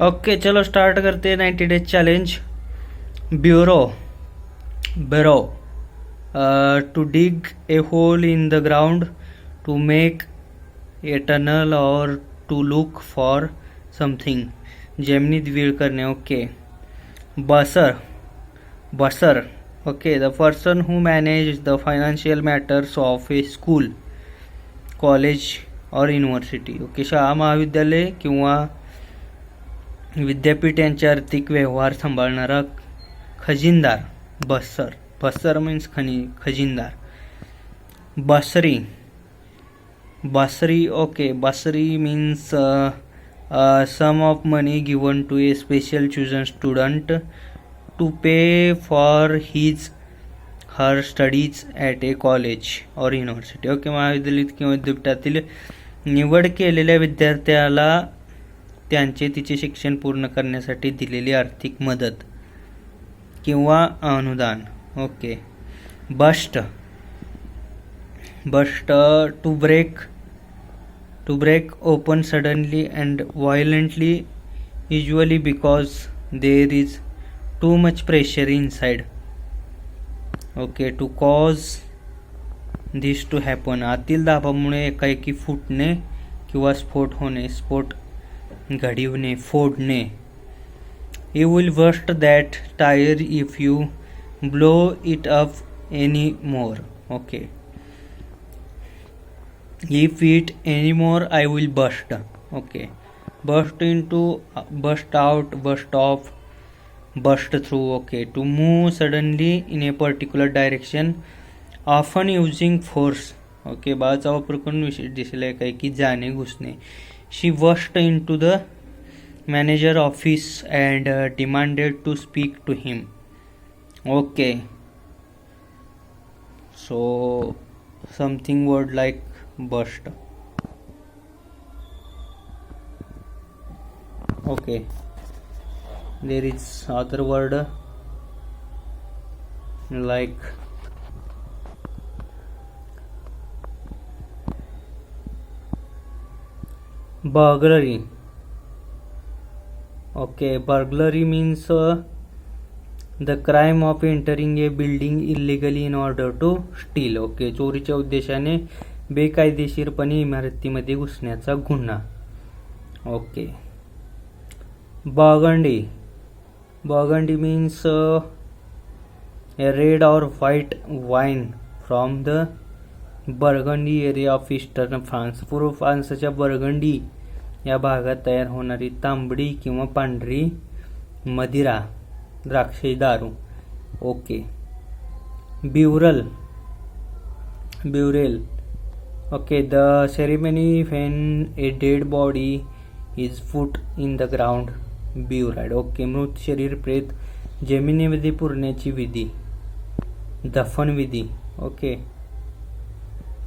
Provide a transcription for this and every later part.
Okay चलो start करते हैं 90 days challenge. Burrow burrow to dig a hole in the ground to make a tunnel or to look for something. जमिनीत विळ करणे. Okay. Bursar bursar okay the person who manage the financial matters of a school college or university. Okay. शाळा महाविद्यालय किंवा विद्यापीठ यांचे आर्थिक व्यवहार सांभाळणारा खजिनदार. बसर बसर मीन्स खजिनदार. Bursary bursary okay bursary means sum of money given to a special chosen student to pay for his her studies at a college or university. Okay. महाविद्यालयात किंवा विद्यापीठातील निवड केलेल्या विद्यार्थ्याला त्यांचे तिचे शिक्षण पूर्ण करण्यासाठी दिलेली आर्थिक मदत किंवा अनुदान. Okay. Burst burst to break open suddenly and violently usually because there is too much pressure inside. Okay. To cause this to happen आतील दाबामुळे एकाएकी फुटणे किंवा स्फोट होणे. स्फोट घडविणे फोडणे. You will burst that tyre if you blow it up any more. Okay. If it any more I will burst. Okay. Burst into burst out burst off burst through. Okay. To move suddenly in a particular direction often using force. Okay. बाळाचा वापर करून विशेष दिशेला एकाएकी जाणे घुसणे. She burst into the manager office and demanded to speak to him. Okay. So something word like burst. Okay. there is other word like burglary. Okay. Burglary means the crime of entering a building illegally in order to steal. Okay. चोरीच्या उद्देशाने बेकायदेशीरपणे इमारतीमध्ये घुसण्याचा गुन्हा. Okay. Burgundy means a red or white wine from the Burgundy area of eastern France. पूर्व फ्रान्सच्या burgundy या भागात तयार होणारी तांबडी किंवा पांढरी मदिरा द्राक्षे दारू. Okay. Burial okay the ceremony when a dead body is put in the ground. Buried. Okay. मृत शरीर प्रेत जमिनीमध्ये पुरण्याची विधी. दफन विधी. ओके.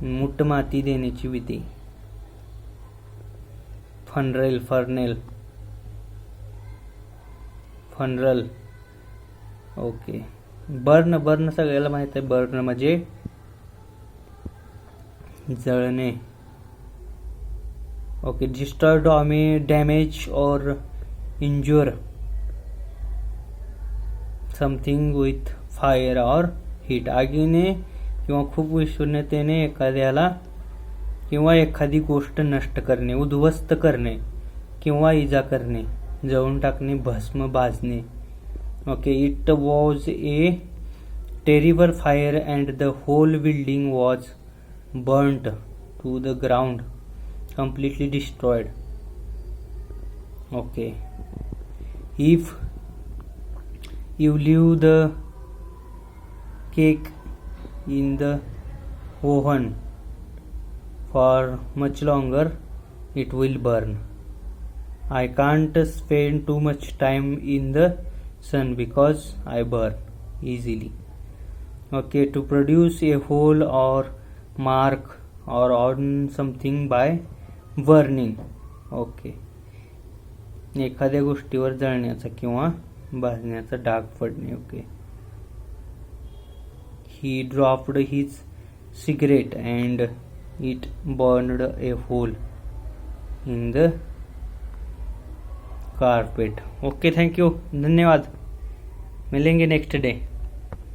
मूठ माती देण्याची विधी. फनरल. ओके. बर्न सगळ्याला माहित आहे. बर्न म्हणजे जळणे. ओके. डिस्ट्रॉय डॅमेज और इंज्युअर समथिंग विथ फायर और हीट. आगीने किंवा खूप उष्णतेने एखाद्याला किंवा एखादी गोष्ट नष्ट करणे, उद्ध्वस्त करणे किंवा इजा करणे, जळून टाकणे, भस्म भाजणे. Okay. It was a terrible fire and the whole building was burned to the ground completely destroyed. Okay. If you leave the cake in the oven for much longer it will burn. I can't spend too much time in the sun because I burn easily. Okay. To produce a hole or mark or on something by burning. Okay. एखाद्या गोष्टीवर जळण्याचा किंवा भाजण्याचा डाग पडणे. Okay. He dropped his cigarette and it burned a hole in the carpet. Okay, thank you, धन्यवाद, मिलेंगे next day.